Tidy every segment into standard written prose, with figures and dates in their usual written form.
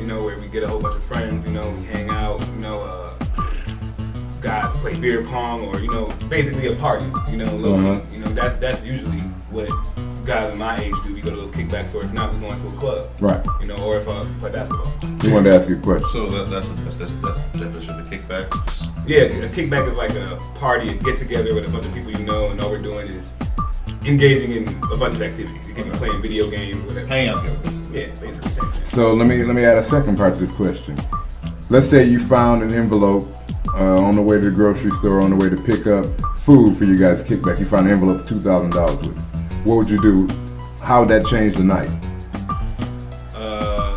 you know, where we get a whole bunch of friends, you know, we hang out, you know, guys play beer pong, or, you know, basically a party, you know, you know, that's usually what guys of my age do. We go to little kickbacks, or if not, we're going to a club, right? You know, or if I play basketball. We wanted to ask you a question. So that's the definition of a kickback. Yeah, a kickback is like a party, a get together with a bunch of people you know, and all we're doing is engaging in a bunch of activities. You can be playing video games, whatever. Hang out together. Yeah, basically. So let me add a second part to this question. Let's say you found an envelope on the way to the grocery store, on the way to pick up food for you guys' kickback. You found an envelope of $2,000 with it. What would you do? How would that change the night?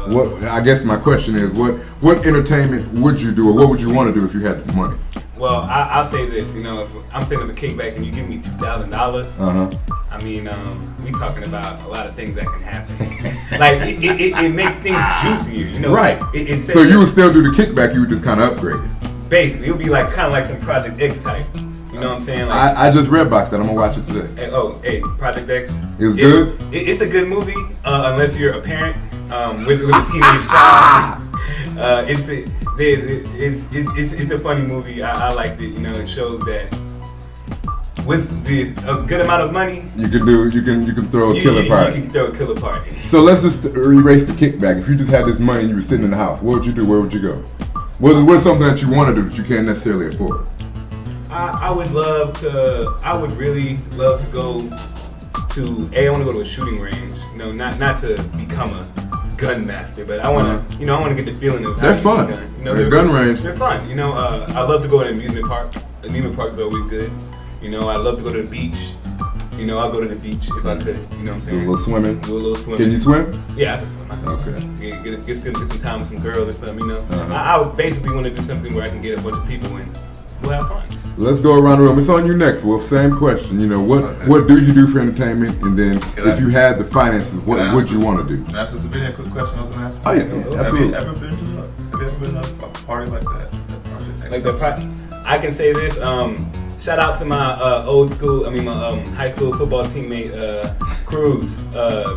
What I guess my question is, what entertainment would you do, or what would you want to do if you had the money? Well, I'll say this, you know, if I'm sitting at the kickback and you give me $2,000, I mean, we talking about a lot of things that can happen. Like, it makes things juicier, you know? Right. So you would still do the kickback, you would just kind of upgrade it. Basically, it would be like kind of like some Project X type. You know what I'm saying? Like, I just read boxed that. I'm gonna watch it today. Hey, Project X. It's good? It's a good movie, unless you're a parent with a teenage child. It's a funny movie. I liked it. You know, it shows that with a good amount of money, you can throw a killer party. You can throw a killer party. So let's just erase the kickback. If you just had this money and you were sitting in the house, what would you do? Where would you go? What's something that you want to do that you can't necessarily afford? I would really love to go to I want to go to a shooting range. You know, not to become a gun master, but I want to, you know, I want to get the feeling of they're fun. You know, they're gun range. They're fun. You know, I love to go to an amusement park. Amusement park is always good. You know, I love to go to the beach. You know, I'll go to the beach if I could. You know what I'm saying? Do a little swimming. Do a little swimming. Can you swim? Yeah, I can swim. Okay. Get some time with some girls or something. You know, I would basically want to do something where I can get a bunch of people and we'll have fun. Let's go around the room. It's on you next, Wolf. Same question. You know, what do you do for entertainment? And then if you had the finances, what would you want to do? Can I ask this a very quick question I was going to ask? Oh, yeah, absolutely. Have you ever been to a party like that? I can say this. Shout out to my my high school football teammate Cruz.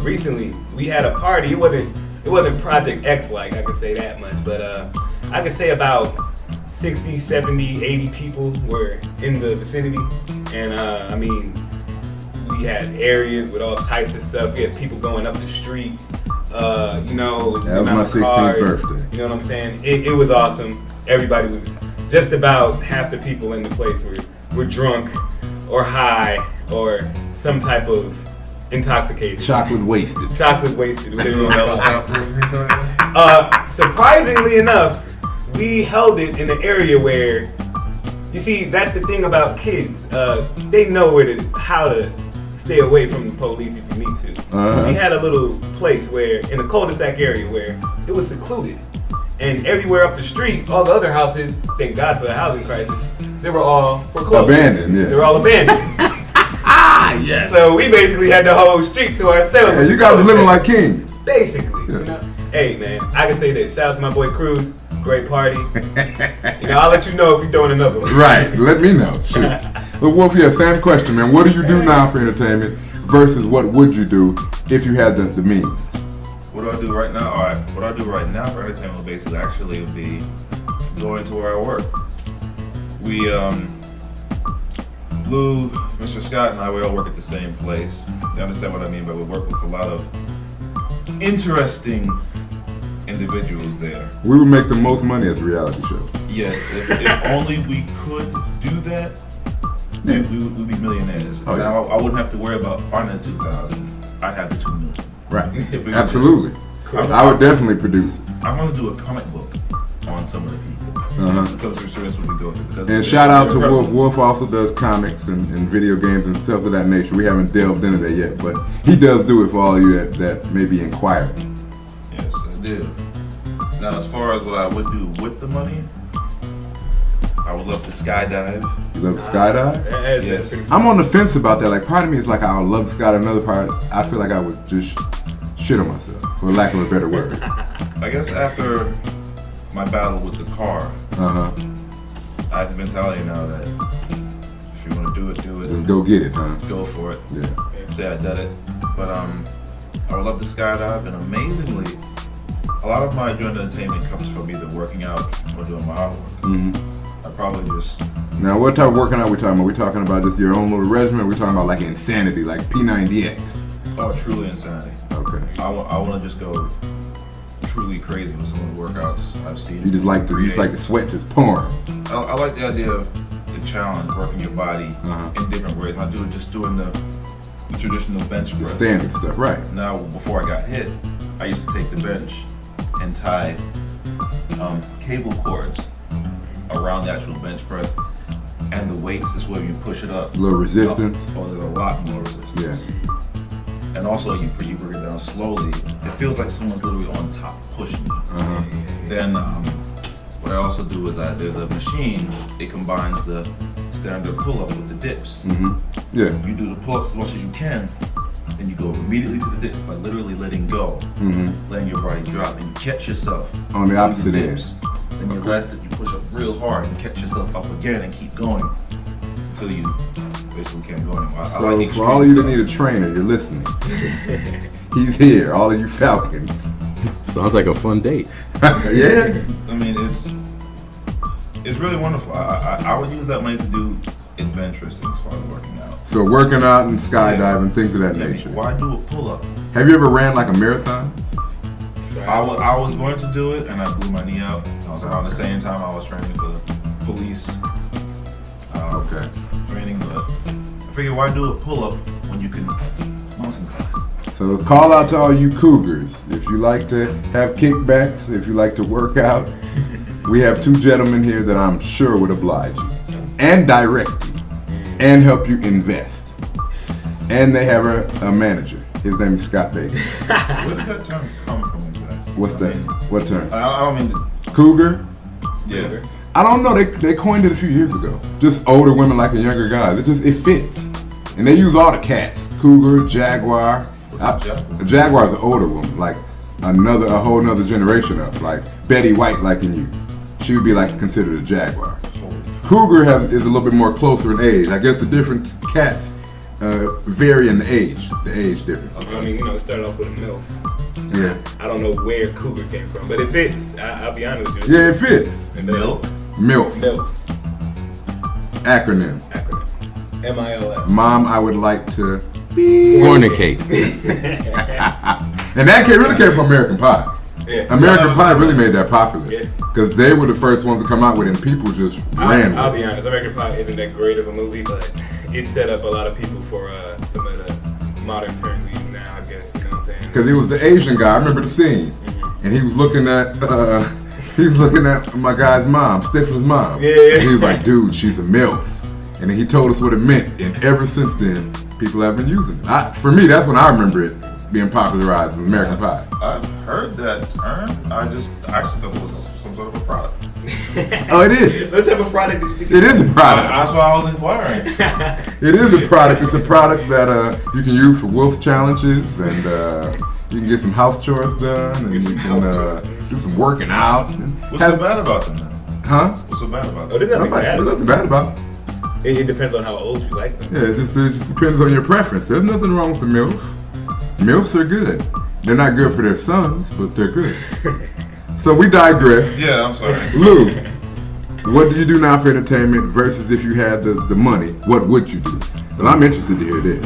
Recently, we had a party. It wasn't Project X like, I can say that much, but I could say about 60, 70, 80 people were in the vicinity, and I mean, we had areas with all types of stuff. We had people going up the street. You know, that was my 16th birthday. You know what I'm saying? It was awesome. Everybody was, just about half the people in the place were drunk or high or some type of intoxicated. Chocolate wasted. Whatever you want to call it. Surprisingly enough, we held it in an area where, you see, that's the thing about kids. They know how to stay away from the police if you need to. We had a little place in a cul-de-sac area where it was secluded. And everywhere up the street, all the other houses, thank God for the housing crisis, they were all foreclosed. Abandoned, yeah. They were all abandoned. Yes. So we basically had the whole street to ourselves. Yeah, you guys were living like kings. Basically. Yeah. You know? Hey, man, I can say this. Shout out to my boy Cruz. Great party. You know, I'll let you know if you're throwing another one. Right. Let me know. Shoot. Look, Wolf, yeah, same question, man. What do you do now for entertainment versus what would you do if you had the means? What do I do right now? All right. What I do right now for entertainment basically actually would be going to where I work. We, Lou, Mr. Scott, and I, we all work at the same place. You understand what I mean? But we work with a lot of interesting individuals there. We would make the most money as a reality show. Yes, if only we could do that, then we would be millionaires. Oh, yeah. Now I wouldn't have to worry about finding the 2,000. I'd have the 2 million. Right. Absolutely. I would definitely produce it. I want to do a comic book on some of the people. Some serious what we go through. And shout out to Wolf. Wolf also does comics and video games and stuff of that nature. We haven't delved into that yet, but he does do it for all of you that may be inquiring. Yes, I do. Now, as far as what I would do with the money, I would love to skydive. You love to skydive? Yes. I'm on the fence about that. Like, part of me is like, I would love to skydive. Another part, I feel like I would just shit on myself, for lack of a better word. I guess after my battle with the car, I have the mentality now that if you want to do it, do it. Just go get it, huh? Go for it. Yeah. Say I did it. But I would love to skydive, and amazingly, a lot of my joint entertainment comes from either working out or doing my artwork. I probably just. Now, what type of working out we talking about? We talking about just your own little regimen? Or we talking about like insanity, like P90X? Oh, truly insanity. Okay. I want to just go truly crazy with some of the workouts I've seen. You just like the sweat just pouring. I like the idea of the challenge, working your body in different ways. Not just doing the traditional bench press. The standard stuff, right? Now, before I got hit, I used to take the bench and tie cable cords around the actual bench press, and the weights is where you push it up. A little resistance. Oh, there's a lot more resistance. Yeah. And also, you bring it down slowly. It feels like someone's literally on top pushing you. Then, what I also do is there's a machine. It combines the standard pull-up with the dips. Yeah. You do the pull-ups as much as you can, then you go immediately to the dips by literally letting go, letting your body drop, and you catch yourself on the opposite end. Then your last dip, you push up real hard and catch yourself up again and keep going until you basically can't go anymore. So for all of you that need a trainer, you're listening. He's here. All of you Falcons. Sounds like a fun date. Yeah. I mean, it's really wonderful. I would use that money to do adventurous things as far as working out. So working out and skydiving, things of that nature. Why do a pull-up? Have you ever ran like a marathon? I was going to do it, and I blew my knee out. I was around the same time I was training for the police. Training, but I figured why do a pull-up when you can mountain climb? So call out to all you cougars. If you like to have kickbacks, if you like to work out, we have two gentlemen here that I'm sure would oblige you and direct you and help you invest. And they have a manager. His name is Scott Baker. Where did that term come from exactly? What's that? What term? I don't mean to... Cougar? Yeah. I don't know. They coined it a few years ago. Just older women like a younger guy. It fits. And they use all the cats. Cougar, Jaguar. A Jaguar is an older woman, like a whole nother generation of, like Betty White liking you. She would be like considered a Jaguar. Cougar is a little bit more closer in age. I guess the different cats vary in the age difference. I mean, it started off with a MILF. Yeah. I don't know where Cougar came from, but it fits. I'll be honest with you. Yeah, it fits. And milk? MILF. MILF. Acronym. MILF. Mom, I would like to fornicate. And that really came from American Pie. Yeah. American Pie really made that popular. Yeah. Because they were the first ones to come out with it, and people just ran with it. I'll be honest, American Pie isn't that great of a movie, but it set up a lot of people for some of the modern terms we use now, I guess. You know what I'm saying? Because he was the Asian guy. I remember the scene, and he was looking at my guy's mom, Stifler's mom. Yeah. And he was like, "Dude, she's a MILF," and then he told us what it meant, and ever since then, people have been using it. For me, that's when I remember it being popularized as American Pie. I've heard that term. I actually thought it was some sort of a product. Oh, it is. What type of product? It is a product. That's why I was inquiring. It is a product. It's a product that you can use for wolf challenges, and you can get some house chores done, and you can do some working out. What's so bad about them then? Huh? What's so bad about them? Oh, there's nothing bad. There's nothing bad about it. It depends on how old you like them. Yeah, it just depends on your preference. There's nothing wrong with the MILF. MILFs are good. They're not good for their sons, but they're good. So we digressed. Yeah, I'm sorry. Lou, what do you do now for entertainment versus if you had the money? What would you do? Well, I'm interested to hear this.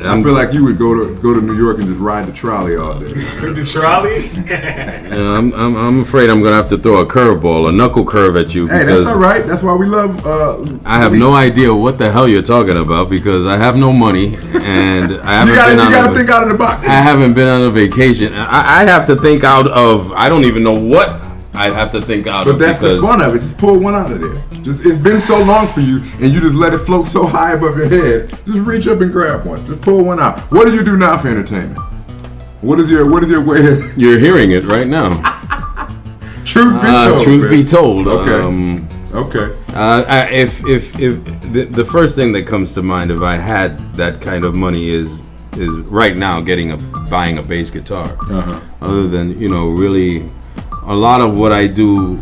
I feel like you would go to New York and just ride the trolley all day. The trolley? I'm afraid I'm gonna have to throw a curveball, a knuckle curve at you. Hey, that's all right. That's why we love. I have no idea what the hell you're talking about because I have no money and I haven't you gotta think out of the box. I haven't been on a vacation. I'd have to think out of. I don't even know what I'd have to think out of. But that's the fun of it. Just pull one out of there. It's been so long for you, and you just let it float so high above your head. Just reach up and grab one. Just pull one out. What do you do now for entertainment? What is your way to? You're hearing it right now. Truth be told. Truth be told. Okay. Okay. If the first thing that comes to mind if I had that kind of money is right now buying a bass guitar. Other than really a lot of what I do.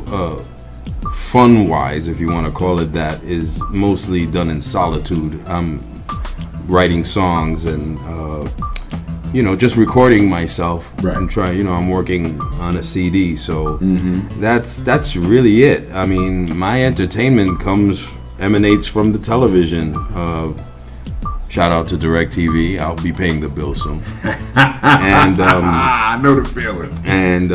Fun-wise, if you want to call it that, is mostly done in solitude. I'm writing songs and just recording myself Right. and trying. I'm working on a CD, so that's really it. I mean, my entertainment emanates from the television. Shout out to DirecTV. I'll be paying the bill soon. And I know the feeling. and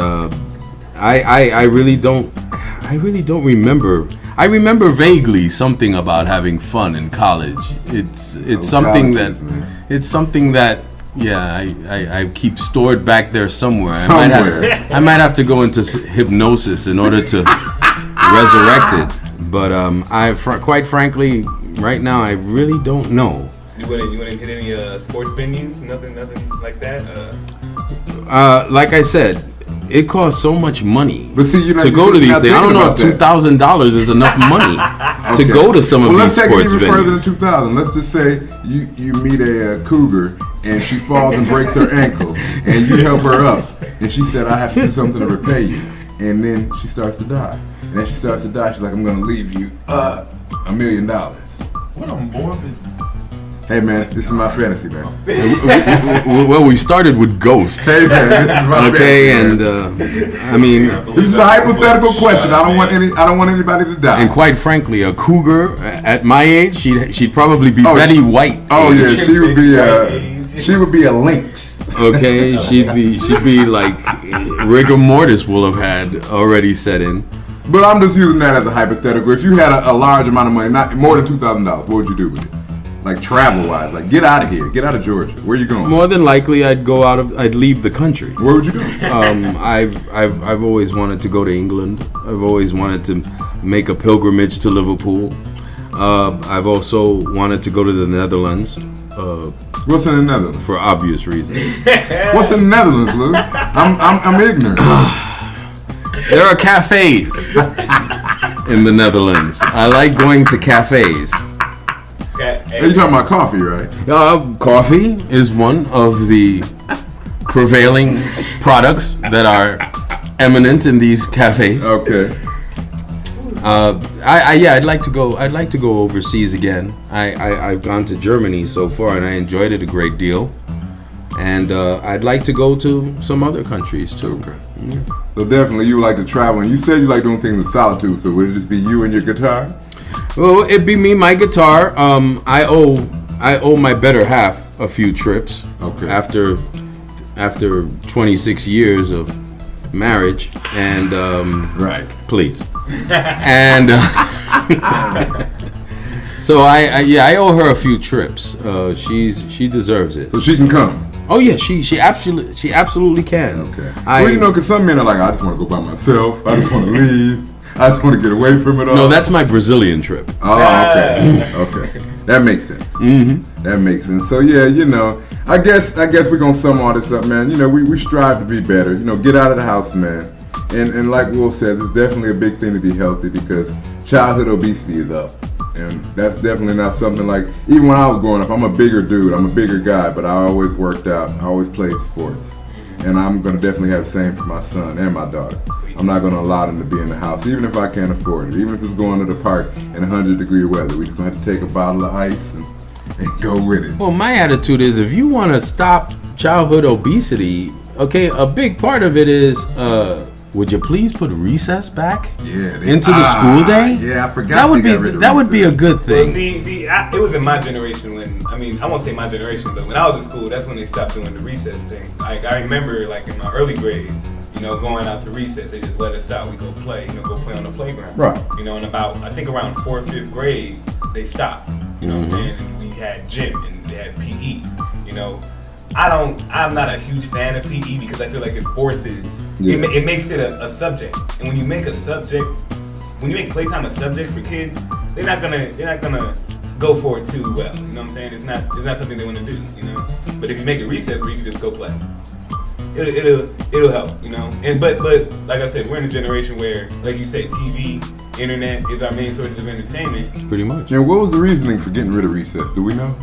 I really don't remember. I remember vaguely something about having fun in college. It's something colleges, that man. it's something that I keep stored back there somewhere. Somewhere. I might have to go into hypnosis in order to resurrect it. But quite frankly, right now I really don't know. You wouldn't hit any sports venues? Nothing like that. Like I said, it costs so much money But see, to go to these things. I don't know if $2,000 is enough money to go to some of these sports let's take it even further venues. than 2,000. Let's just say you meet a cougar and she falls and breaks her ankle, and you help her up, and she said, "I have to do something to repay you," and then she starts to die. And then she starts to die. She's like, "I'm gonna leave you $1 million." What a morbid. Hey man, this is my fantasy, man. Well, we started with ghosts. Hey man, this is my Okay, fantasy, and man. I mean, This is a hypothetical question. I don't want anybody to die. and quite frankly, a cougar at my age, she'd probably be Oh, Betty she- White. Oh yeah, Age. she would be a lynx. Okay, she'd be like rigor mortis will have had already set in. But I'm just using that as a hypothetical. If you had a large amount of money, not more than $2,000, what would you do with it? Like travel wise, like get out of here, get out of Georgia. Where you going? More than likely, I'd leave the country. Where would you go? I've always wanted to go to England. I've always wanted to make a pilgrimage to Liverpool. I've also wanted to go to the Netherlands What's in the Netherlands? for obvious reasons. What's in the Netherlands, Lou? I'm ignorant. There are cafes in the Netherlands. I like going to cafes. Hey, you talking about coffee, right? Coffee is one of the prevailing products that are eminent in these cafes. Okay. I'd like to go. I'd like to go overseas again. I've gone to Germany so far, and I enjoyed it a great deal. And I'd like to go to some other countries too. So definitely you like to travel, and you said you like doing things in solitude. So would it just be you and your guitar? Well, it'd be me, my guitar. I owe my better half a few trips. Okay. After 26 years of marriage, and Right. please. And so I owe her a few trips. She deserves it. So she can come. Oh yeah, she absolutely can. Okay. Well, because some men are like, I just want to go by myself. I just want to leave. I just want to get away from it all. No, that's my Brazilian trip. Oh, okay. Okay. That makes sense. Mm-hmm. That makes sense. So yeah, I guess we're gonna sum all this up, man. We strive to be better. Get out of the house, man. And like Will says, it's definitely a big thing to be healthy because childhood obesity is up. And that's definitely not something like, even when I was growing up, I'm a bigger dude, I'm a bigger guy, but I always worked out, I always played sports. And I'm gonna definitely have the same for my son and my daughter. I'm not gonna allow them to be in the house, even if I can't afford it. Even if it's going to the park in 100-degree weather, we just gonna have to take a bottle of ice and go with it. Well, my attitude is if you want to stop childhood obesity, okay, a big part of it is, would you please put recess back into the school day? Yeah, I forgot. That would be a good Well, thing. see, it was in my generation when, I won't say my generation, but when I was in school, that's when they stopped doing the recess thing. Like, I remember, like, in my early grades, going out to recess, they just let us out, we go play on the playground. Right. And about, I think around 4th, 5th grade, they stopped, what I'm saying? And we had gym and they had PE, I'm not a huge fan of PE because I feel like it forces, it makes it a subject. And when you make playtime a subject for kids, they're not gonna go for it too well. You know what I'm saying? It's not something they want to do. But if you make it recess where you can just go play, it'll help. But like I said, we're in a generation where, like you said, TV, internet is our main sources of entertainment. Pretty much. And what was the reasoning for getting rid of recess? Do we know?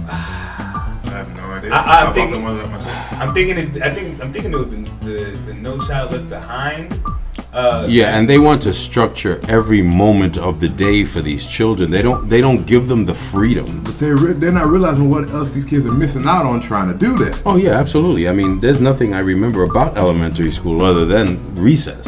I have no idea. I'm thinking it was the No Child Left Behind Yeah, and they want to structure every moment of the day for these children. They don't give them the freedom. But they're not realizing what else these kids are missing out on trying to do that. Oh yeah, absolutely. I mean, there's nothing I remember about elementary school other than recess.